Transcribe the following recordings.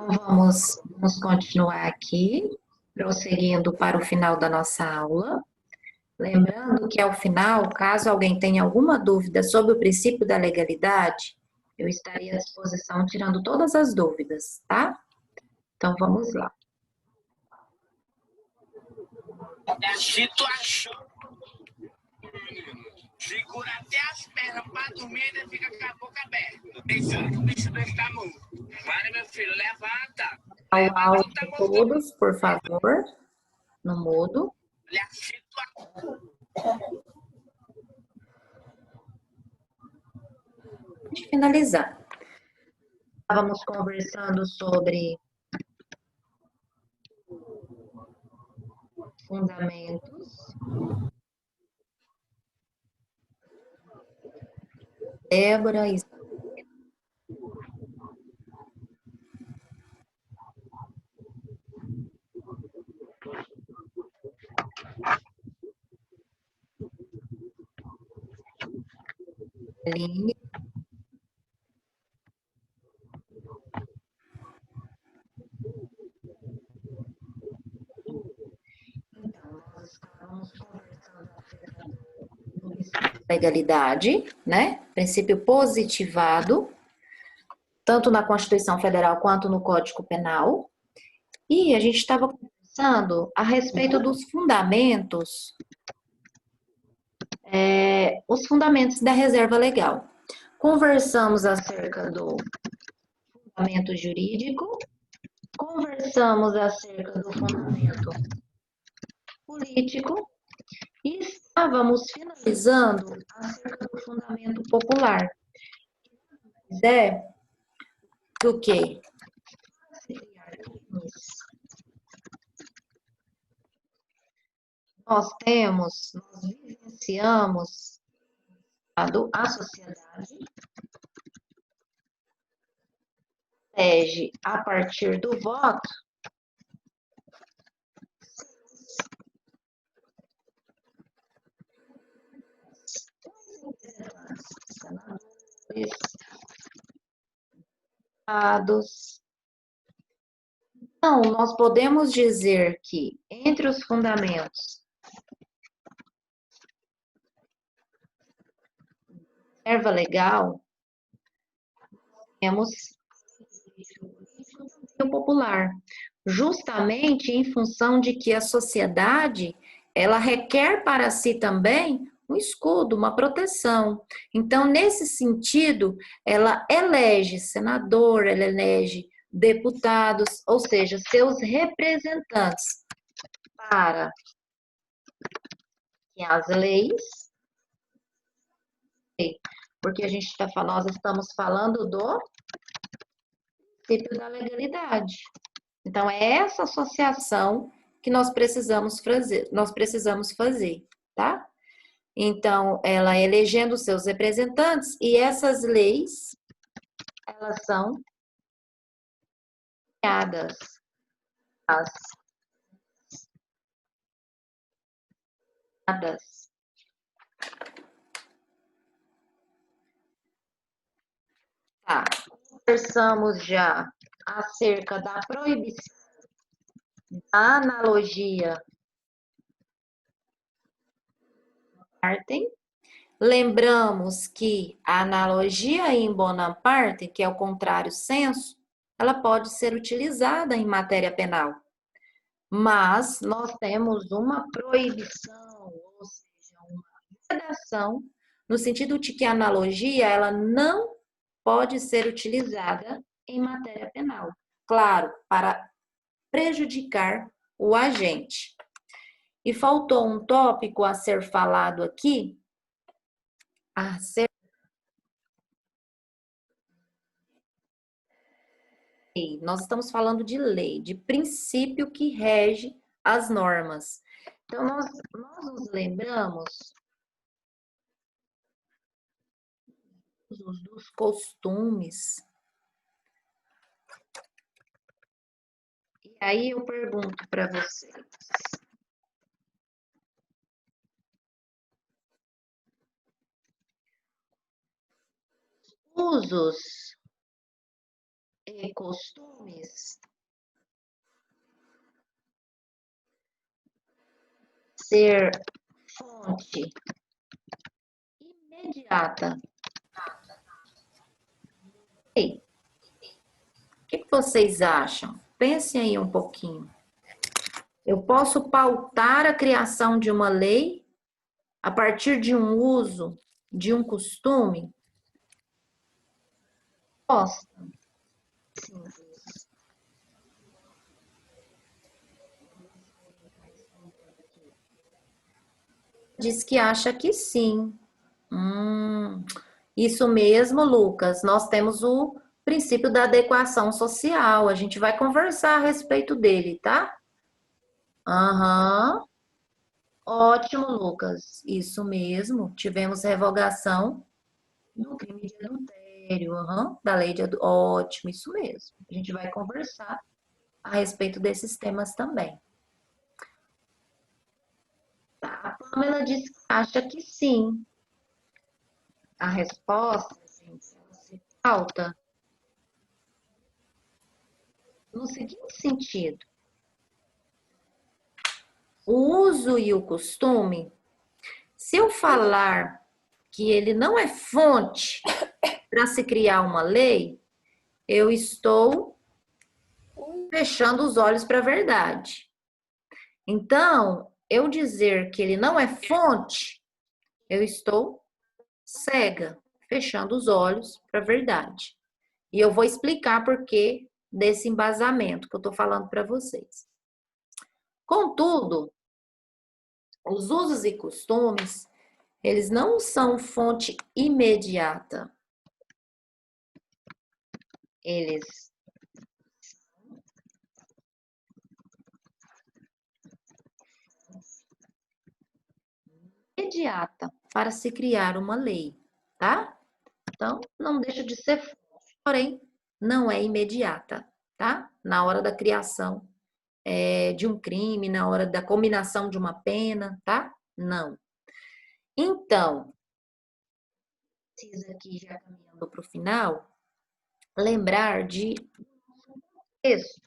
Vamos continuar aqui, prosseguindo para o final da nossa aula. Lembrando que, ao final, caso alguém tenha alguma dúvida sobre o princípio da legalidade, eu estarei à disposição tirando todas as dúvidas, tá? Então, vamos lá. Se tu achou, segura até as pernas pra dormir e ainda fica com a boca aberta. Pensando que o bicho deve estar morto. Para, meu filho, levanta. Ao áudio de todos, por favor, no mudo. De finalizar. Estávamos conversando sobre fundamentos. Débora, Aline. Estamos conversando da legalidade, né? Princípio positivado, tanto na Constituição Federal quanto no Código Penal. E a gente estava conversando a respeito dos fundamentos, os fundamentos da reserva legal. Conversamos acerca do fundamento jurídico, conversamos acerca do fundamento político e estávamos finalizando acerca do fundamento popular. É do que? Nós vivenciamos a sociedade, rege a partir do voto, senadores. Então, nós podemos dizer que, entre os fundamentos da reserva legal, temos o popular, justamente em função de que a sociedade, ela requer para si também um escudo, uma proteção. Então, nesse sentido, ela elege senador, ela elege deputados, ou seja, seus representantes, para que as leis, porque a gente está falando, nós estamos falando do princípio da legalidade. Então, é essa associação que nós precisamos fazer, tá? Então, ela elegendo seus representantes e essas leis, elas são criadas Tá. Conversamos já acerca da proibição, da analogia. Lembramos que a analogia em Bonaparte, que é o contrário senso, ela pode ser utilizada em matéria penal. Mas nós temos uma proibição, ou seja, uma vedação, no sentido de que a analogia ela não pode ser utilizada em matéria penal. Claro, para prejudicar o agente. E faltou um tópico a ser falado aqui, nós estamos falando de lei, de princípio que rege as normas. Então, nós nos lembramos dos costumes. E aí eu pergunto para vocês. Usos e costumes ser fonte imediata. Ei, o que vocês acham? Pensem aí um pouquinho. Eu posso pautar a criação de uma lei a partir de um uso, de um costume? Posso. Sim. Diz que acha que sim. Isso mesmo, Lucas. Nós temos o princípio da adequação social. A gente vai conversar a respeito dele, tá? Aham. Ótimo, Lucas. Isso mesmo. Tivemos revogação do crime de adultério, da lei de adultério. Ótimo, isso mesmo. A gente vai conversar a respeito desses temas também. Tá? A Pamela diz que acha que sim. A resposta, gente, ela se pauta no seguinte sentido: o uso e o costume, se eu falar que ele não é fonte para se criar uma lei, eu estou fechando os olhos para a verdade. Então, eu dizer que ele não é fonte, eu estou cega, fechando os olhos para a verdade. E eu vou explicar por que desse embasamento que eu estou falando para vocês. Contudo, os usos e costumes, eles não são fonte imediata. Eles imediata para se criar uma lei, tá? Então, não deixa de ser fonte, porém, não é imediata, tá? Na hora da criação de um crime, na hora da combinação de uma pena, tá? Não. Então, precisa aqui, já caminhando para o final, lembrar de texto.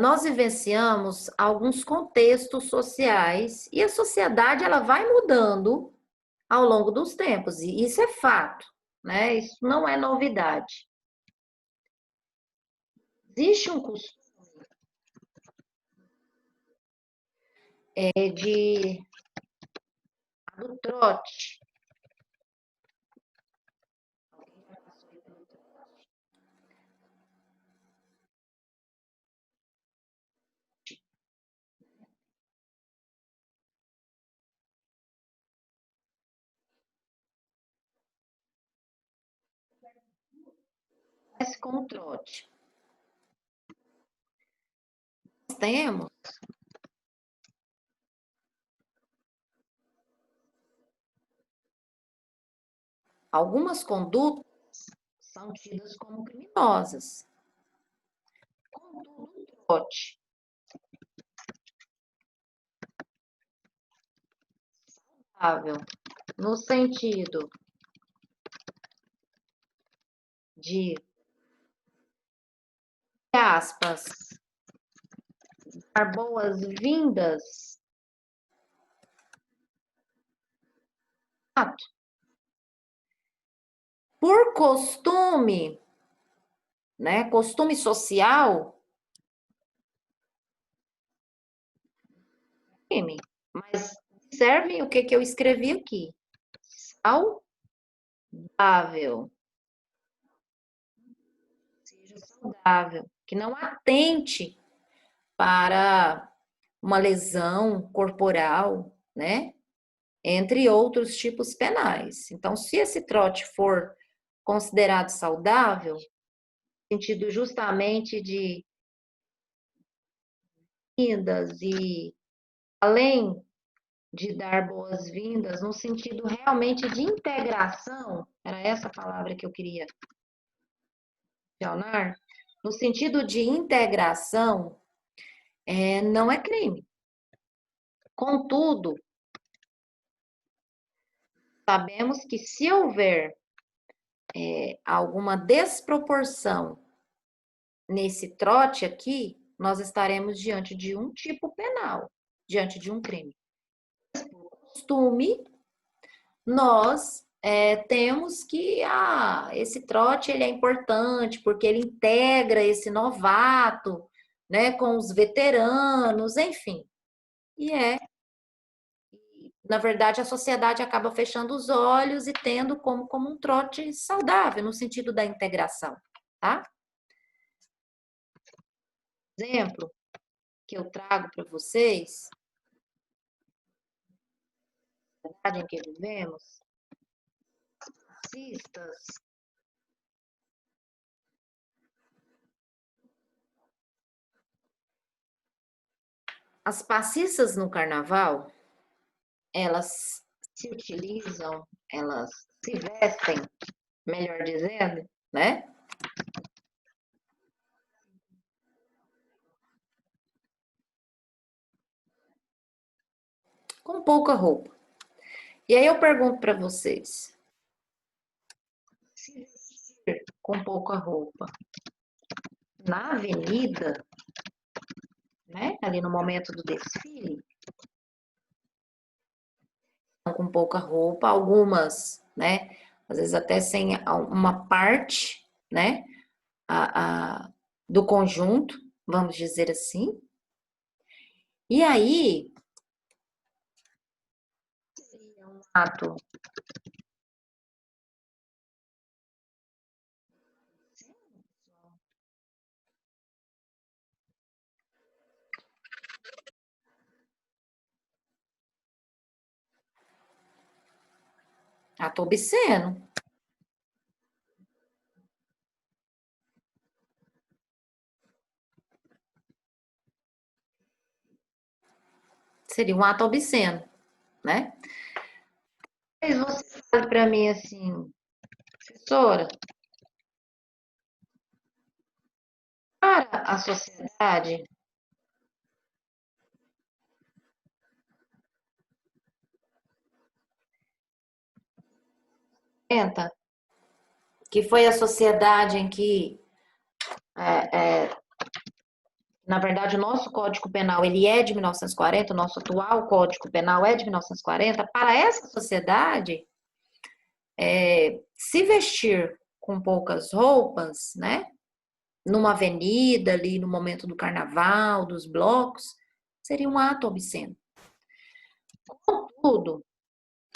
Nós vivenciamos alguns contextos sociais e a sociedade ela vai mudando ao longo dos tempos, e isso é fato, né? Isso não é novidade. Existe um costume do trote. Mas com o trote. Nós temos algumas condutas são tidas como criminosas. Contudo, o trote saudável, no sentido de, aspas, dar boas-vindas, por costume, né? Costume social, crime. Mas observem o que eu escrevi aqui. Saudável. Seja saudável. Que não atente para uma lesão corporal, né? Entre outros tipos penais. Então, se esse trote for considerado saudável, no sentido justamente de vindas e além de dar boas-vindas, no sentido realmente de integração, era essa palavra que eu queria mencionar, no sentido de integração, não é crime. Contudo, sabemos que se houver alguma desproporção nesse trote aqui, nós estaremos diante de um tipo penal, diante de um crime. Por costume, nós temos que esse trote ele é importante porque ele integra esse novato, né, com os veteranos, enfim. E na verdade, a sociedade acaba fechando os olhos e tendo como um trote saudável, no sentido da integração, tá? Exemplo que eu trago para vocês, a sociedade em que vivemos, fascistas, as passistas no carnaval, elas se utilizam, elas se vestem, melhor dizendo, né? Com pouca roupa. E aí eu pergunto para vocês, se vestir com pouca roupa na avenida, né? Ali no momento do desfile, com pouca roupa, algumas, né? Às vezes até sem uma parte, né? Do conjunto, vamos dizer assim. E aí, seria um ato ato obsceno. Seria um ato obsceno, né? Mas você fala para mim assim, professora, para a sociedade, que foi a sociedade em que, na verdade, o nosso Código Penal ele é de 1940, o nosso atual Código Penal é de 1940, para essa sociedade, se vestir com poucas roupas, né? Numa avenida ali no momento do carnaval, dos blocos, seria um ato obsceno. Contudo,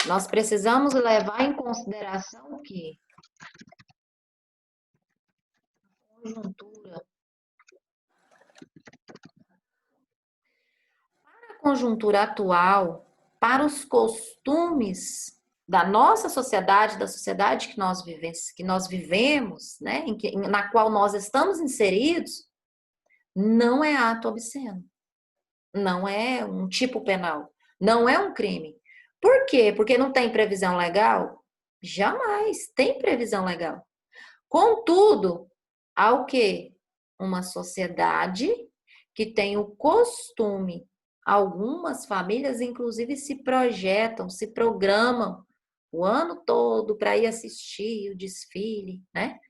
nós precisamos levar em consideração que a conjuntura atual, para os costumes da nossa sociedade, da sociedade que nós vivemos, né, na qual nós estamos inseridos, não é ato obsceno, não é um tipo penal, não é um crime. Por quê? Porque não tem previsão legal? Jamais tem previsão legal. Contudo, há o quê? Uma sociedade que tem o costume, algumas famílias inclusive se projetam, se programam o ano todo para ir assistir o desfile, né?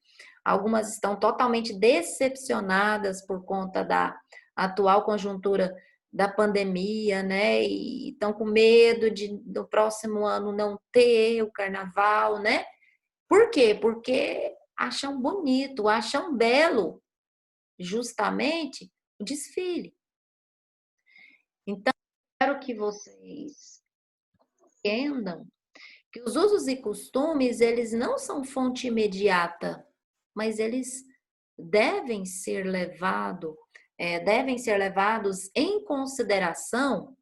Algumas estão totalmente decepcionadas por conta da atual conjuntura da pandemia, né? E estão com medo de no próximo ano não ter o carnaval, né? Por quê? Porque acham bonito, acham belo, justamente, o desfile. Então, quero que vocês entendam que os usos e costumes, eles não são fonte imediata, mas eles devem ser devem ser levados em consideração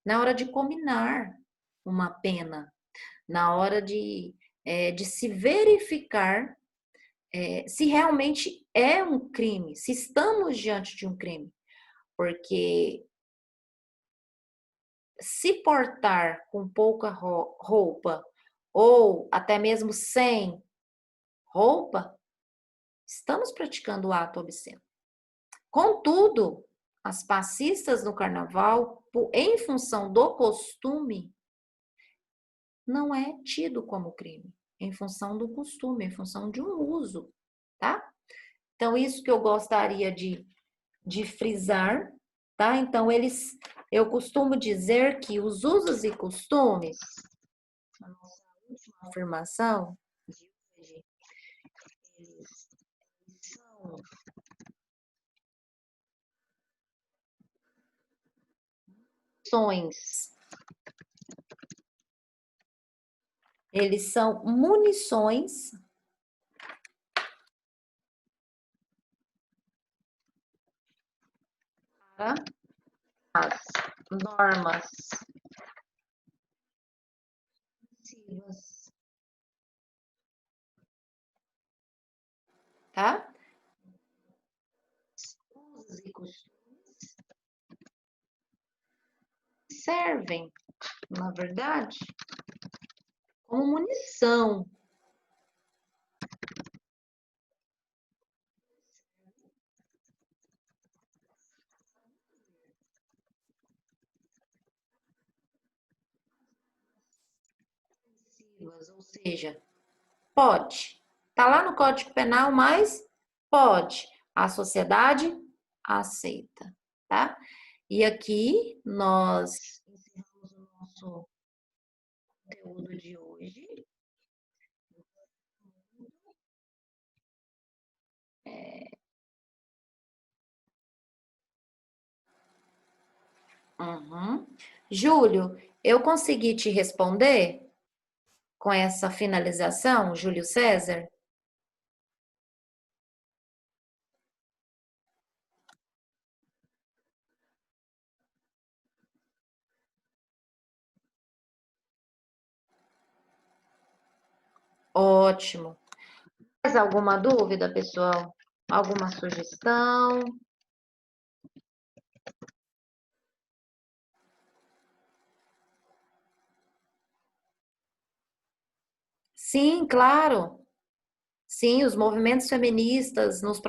na hora de combinar uma pena, na hora de se verificar se realmente é um crime, se estamos diante de um crime. Porque se portar com pouca roupa ou até mesmo sem roupa, estamos praticando o ato obsceno. Contudo, as passistas no carnaval, em função do costume, não é tido como crime, em função do costume, em função de um uso, tá? Então, isso que eu gostaria de frisar, tá? Então, eu costumo dizer que os usos e costumes, a nossa última afirmação de hoje, eles são munições. Eles são munições para as normas passivas, tá? Usos e costumes servem, na verdade, como munição. Ou seja, pode. Tá lá no Código Penal, mas pode. A sociedade aceita, tá? E aqui nós encerramos o nosso conteúdo de hoje. Uhum. Júlio, eu consegui te responder com essa finalização, Júlio César? Ótimo. Mais alguma dúvida, pessoal? Alguma sugestão? Sim, claro. Sim, os movimentos feministas nos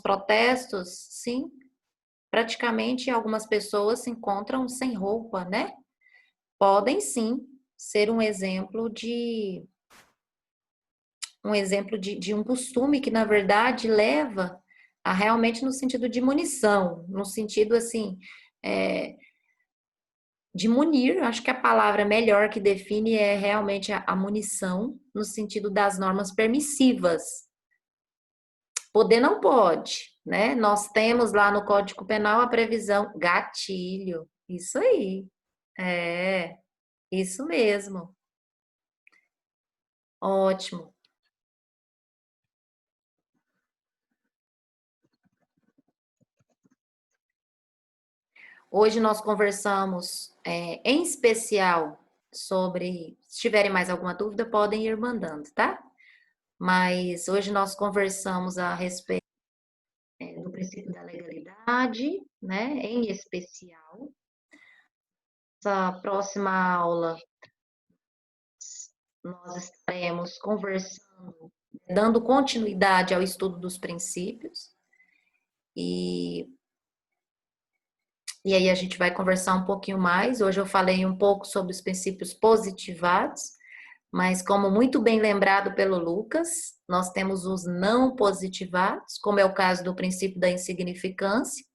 protestos, sim. Praticamente algumas pessoas se encontram sem roupa, né? Podem sim ser um exemplo de um costume que, na verdade, leva a realmente no sentido de munição, no sentido assim, é, de munir, acho que a palavra melhor que define é realmente a munição, no sentido das normas permissivas. Poder não pode, né? Nós temos lá no Código Penal a previsão gatilho. Isso aí. É, isso mesmo. Ótimo. Hoje nós conversamos em especial sobre, se tiverem mais alguma dúvida, podem ir mandando, tá? Mas hoje nós conversamos a respeito do princípio da legalidade, né? Em especial. Essa próxima aula nós estaremos conversando, dando continuidade ao estudo dos princípios. E aí a gente vai conversar um pouquinho mais. Hoje eu falei um pouco sobre os princípios positivados, mas como muito bem lembrado pelo Lucas, nós temos os não positivados, como é o caso do princípio da insignificância,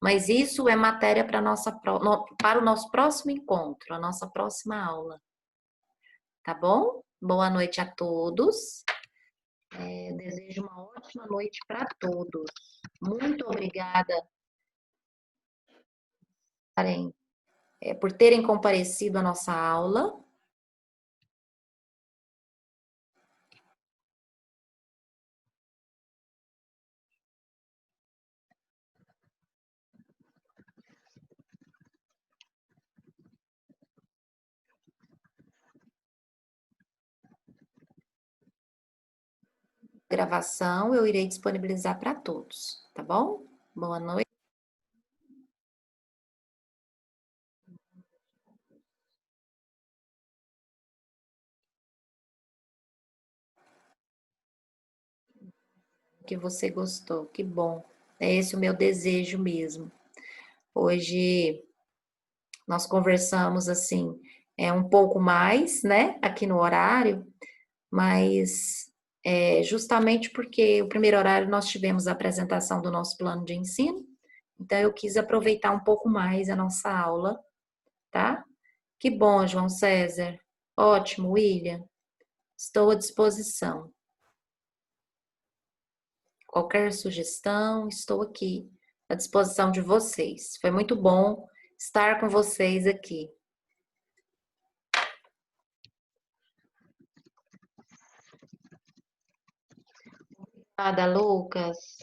mas isso é matéria para o nosso próximo encontro, a nossa próxima aula. Tá bom? Boa noite a todos. Desejo uma ótima noite para todos. Muito obrigada por terem comparecido à nossa aula. Gravação eu irei disponibilizar para todos, tá bom? Boa noite. Que você gostou, que bom. É esse o meu desejo mesmo. Hoje nós conversamos assim um pouco mais, né, aqui no horário, mas justamente porque o primeiro horário nós tivemos a apresentação do nosso plano de ensino, então eu quis aproveitar um pouco mais a nossa aula, tá? Que bom, João César. Ótimo, William. Estou à disposição. Qualquer sugestão, estou aqui à disposição de vocês. Foi muito bom estar com vocês aqui. Obrigada, Lucas,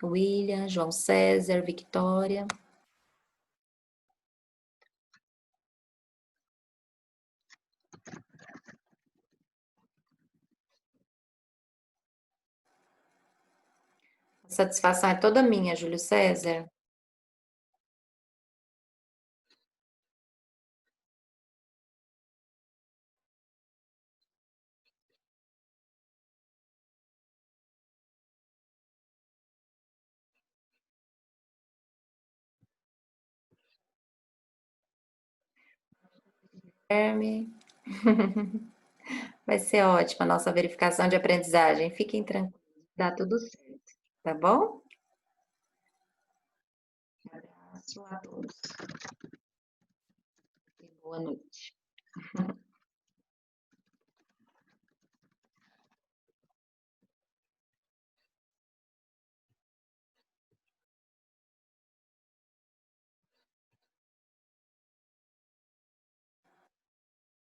William, João César, Victória. A satisfação é toda minha, Júlio César. Guilherme. Vai ser ótima a nossa verificação de aprendizagem. Fiquem tranquilos, dá tudo certo, tá bom? Um abraço a todos e boa noite.